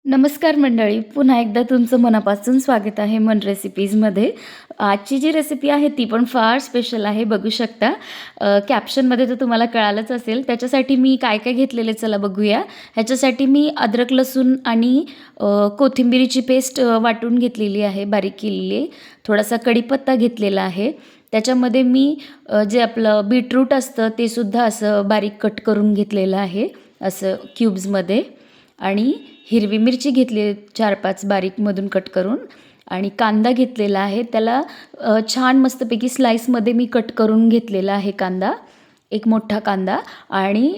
नमस्कार मंडळी, पुन्हा एकदा तुमचं मनापासून स्वागत आहे मन रेसिपीजमध्ये. आजची जी रेसिपी आहे ती पण फार स्पेशल आहे, बघू शकता. कॅप्शनमध्ये तर तुम्हाला कळालंच असेल. त्याच्यासाठी मी काय काय घेतलेले चला बघूया. ह्याच्यासाठी मी अद्रक, लसूण आणि कोथिंबिरीची पेस्ट वाटून घेतलेली आहे, बारीक केलेली आहे. थोडासा कढीपत्ता घेतलेला आहे. त्याच्यामध्ये मी जे आपलं बीटरूट असतं ते सुद्धा असं बारीक कट करून घेतलेलं आहे, असं क्यूब्समध्ये. आणि हिरवी मिरची घेतली 4-5 बारीकमधून कट करून, आणि कांदा घेतलेला आहे. त्याला छान मस्तपैकी स्लाईसमध्ये मी कट करून घेतलेला आहे कांदा, एक मोठा कांदा. आणि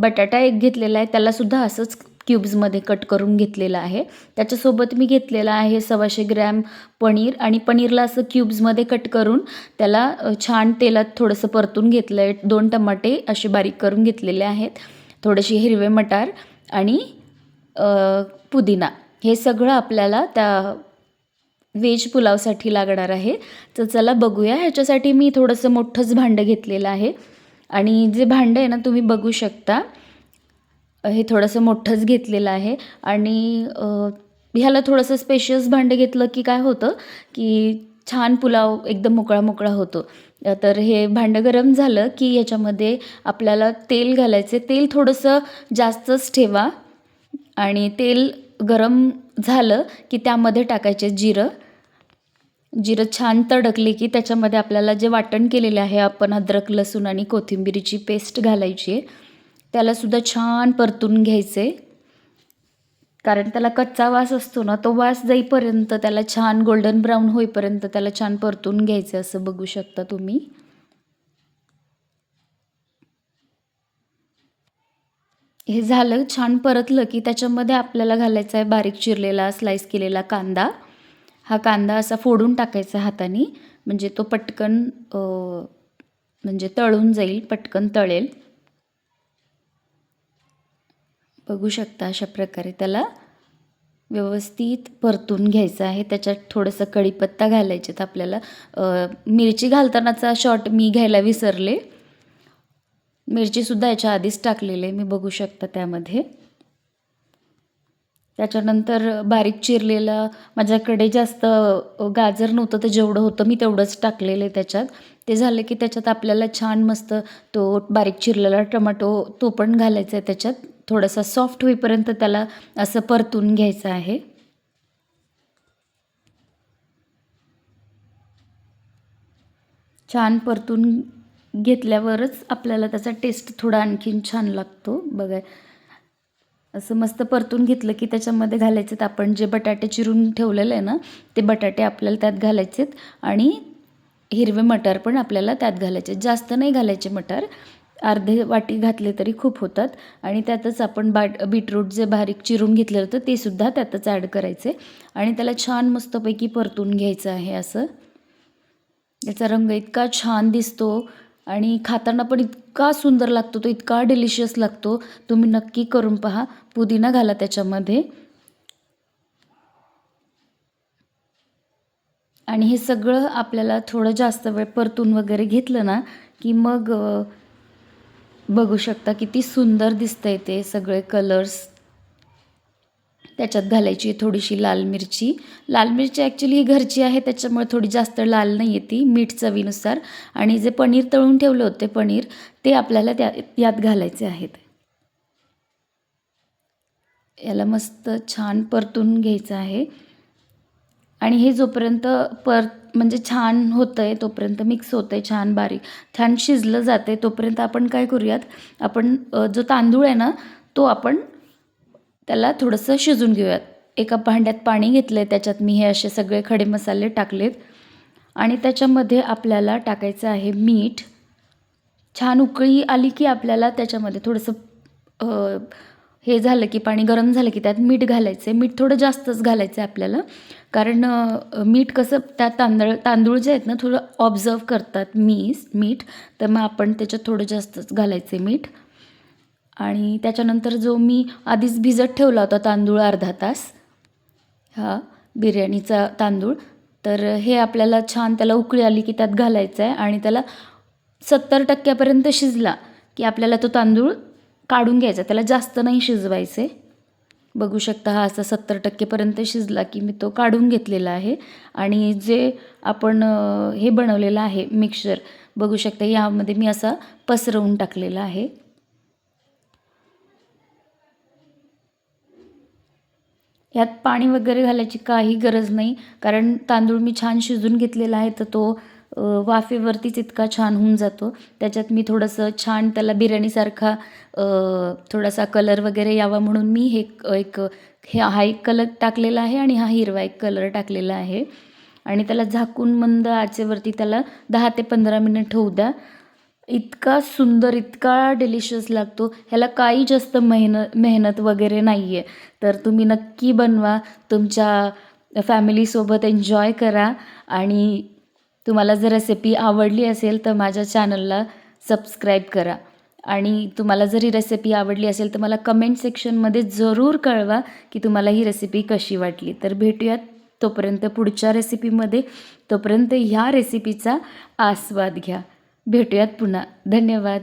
बटाटा एक घेतलेला आहे, त्यालासुद्धा असंच क्यूब्समध्ये कट करून घेतलेला आहे. त्याच्यासोबत मी घेतलेला आहे 125 ग्रॅम पनीर, आणि पनीरला असं क्यूब्समध्ये कट करून त्याला छान तेलात थोडंसं परतून घेतलं आहे. 2 टमाटे असे बारीक करून घेतलेले आहेत, थोडेसे हिरवे मटार आणि पुदिना. हे सगळं आपल्याला त्या व्हेज पुलावसाठी लागणार आहे. तर चला बघूया. ह्याच्यासाठी मी थोडंसं मोठंच भांडं घेतलेलं आहे, आणि जे भांडं आहे ना तुम्ही बघू शकता, हे थोडंसं मोठंच घेतलेलं आहे. आणि ह्याला थोडंसं स्पेशियस भांडं घेतलं की काय होतं की छान पुलाव एकदम मोकळा मोकळा होतो. तर हे भांडं गरम झालं की ह्याच्यामध्ये आपल्याला तेल घालायचे. तेल थोडंसं जास्तच ठेवा, आणि तेल गरम झालं की त्यामध्ये टाकायचे जिरं. जिरं छान तडकले की त्याच्यामध्ये आपल्याला जे वाटण केलेले आहे आपण, अद्रक, लसूण आणि कोथिंबिरीची पेस्ट घालायची आहे. त्यालासुद्धा छान परतून घ्यायचे, कारण त्याला कच्चा वास असतो ना, तो वास जाईपर्यंत त्याला छान गोल्डन ब्राऊन होईपर्यंत त्याला छान परतून घ्यायचं. असं बघू शकता तुम्ही. हे झालं छान परतलं की त्याच्यामध्ये आपल्याला घालायचा आहे बारीक चिरलेला स्लाइस केलेला कांदा. हा कांदा असा फोडून टाकायचा हाताने, म्हणजे तो पटकन म्हणजे तळून जाईल, पटकन तळेल. बघू शकता अशा प्रकारे त्याला व्यवस्थित परतून घ्यायचं आहे. त्याच्यात थोडंसं कढीपत्ता घालायचे आपल्याला. मिरची घालतानाचा शॉट मी घ्यायला विसरले. मिरचीसुद्धा याच्या आधीच टाकलेली आहे, मी बघू शकता त्यामध्ये. त्याच्यानंतर बारीक चिरलेलं, माझ्याकडे जास्त गाजर नव्हतं तर जेवढं होतं मी तेवढंच टाकलेलं आहे त्याच्यात. ते झालं की त्याच्यात आपल्याला छान मस्त तो बारीक चिरलेला टोमॅटो तो पण घालायचा आहे त्याच्यात. थोडासा सॉफ्ट होईपर्यंत त्याला असं परतून घ्यायचं आहे. छान परतून घेतल्यावरच आपल्याला त्याचा टेस्ट थोडा आणखीन छान लागतो बघा. असं मस्त परतून घेतलं की त्याच्यामध्ये घालायचे आपण जे बटाटे चिरून ठेवलेले आहे ना, ते बटाटे आपल्याला त्यात घालायचेत. आणि हिरवे मटार पण आपल्याला त्यात घालायचे. जास्त नाही घालायचे मटार, अर्धे वाटी घातले तरी खूप होतात. आणि त्यातच आपण बीटरूट जे बारीक चिरून घेतलेलं होतं ते सुद्धा त्यातच ॲड करायचे, आणि त्याला छान मस्तपैकी परतून घ्यायचं आहे. असं याचा रंग इतका छान दिसतो आणि खाताना पण इतका सुंदर लागतो, तो इतका डिलिशियस लागतो. तुम्ही नक्की करून पहा. पुदिना घाला त्याच्यामध्ये. आणि हे सगळं आपल्याला थोडं जास्त वेळ परतून वगैरे घेतलं ना की मग बघू शकता किती सुंदर दिसतंय ते सगळे कलर्स. त्याच्यात घालायची थोडीशी लाल मिरची. लाल मिरची ॲक्च्युली ही घरची आहे त्याच्यामुळे थोडी जास्त लाल नाही आहे ती, मीठ चवीनुसार. आणि जे पनीर तळून ठेवलं होते पनीर, ते आपल्याला यात घालायचे आहेत. याला मस्त छान परतून घ्यायचं आहे. आणि हे जोपर्यंत म्हणजे छान होतं आहे, तोपर्यंत मिक्स होतं आहे छान बारीक, छान शिजलं जातं आहे, तोपर्यंत आपण काय करूयात, आपण जो तांदूळ आहे ना तो आपण त्याला थोडंसं शिजून घेऊयात. एका भांड्यात पाणी घेतलं आहे, त्याच्यात मी हे असे सगळे खडे मसाले टाकलेत. आणि त्याच्यामध्ये आपल्याला टाकायचं आहे मीठ. छान उकळी आली की आपल्याला त्याच्यामध्ये थोडंसं हे झालं की पाणी गरम झालं की त्यात मीठ घालायचं आहे. मीठ थोडं जास्तच घालायचं आहे आपल्याला, कारण मीठ कसं त्या तांदूळ जे आहेत ना थोडं ऑब्झर्व करतात मीठ, तर मग आपण त्याच्यात थोडं जास्तच घालायचं आहे मीठ. आणि त्याच्यानंतर जो मी आधीच भिजत ठेवला होता तांदूळ अर्धा तास, हा बिर्याणीचा तांदूळ, तर हे आपल्याला छान त्याला उकळी आली की त्यात घालायचं आहे. आणि त्याला 70% शिजला की आपल्याला तो तांदूळ काढून घ्यायचा, त्याला जास्त नाही शिजवायचे. बघू शकता हा असा 70% पर्यंत शिजला की मी तो काढून घेतलेला आहे. आणि जे आपण हे बनवलेलं आहे मिक्सचर बघू शकता यामध्ये मी असा पसरवून टाकलेला आहे. यात पाणी वगैरे घालायची काही गरज नाही, कारण तांदूळ मी छान शिजून घेतलेला आहे, तर तो वाफेवरतीच इतका छान होऊन जातो. त्याच्यात मी थोडंसं छान त्याला बिर्याणीसारखा थोडासा कलर वगैरे यावा म्हणून मी हा एक कलर टाकलेला आहे आणि हा हिरवा एक कलर टाकलेला आहे. आणि त्याला झाकून मंद आचेवरती त्याला 10 ते 15 मिनिट होऊ द्या. इतका सुंदर, इतका डिलिशियस लागतो. ह्याला काही जास्त मेहनत वगैरे नाही आहे. तर तुम्ही नक्की बनवा. तुमच्या फॅमिलीसोबत एन्जॉय करा. आणि तुम्हाला जर रेसिपी आवडली असेल तर माझ्या चॅनलला सबस्क्राईब करा. आणि तुम्हाला जर ही रेसिपी आवडली असेल तर मला कमेंट सेक्शनमध्ये जरूर कळवा की तुम्हाला ही रेसिपी कशी वाटली. तर भेटूयात तोपर्यंत पुढच्या रेसिपीमध्ये. तोपर्यंत ह्या रेसिपीचा आस्वाद घ्या. भेटूयात पुन्हा. धन्यवाद.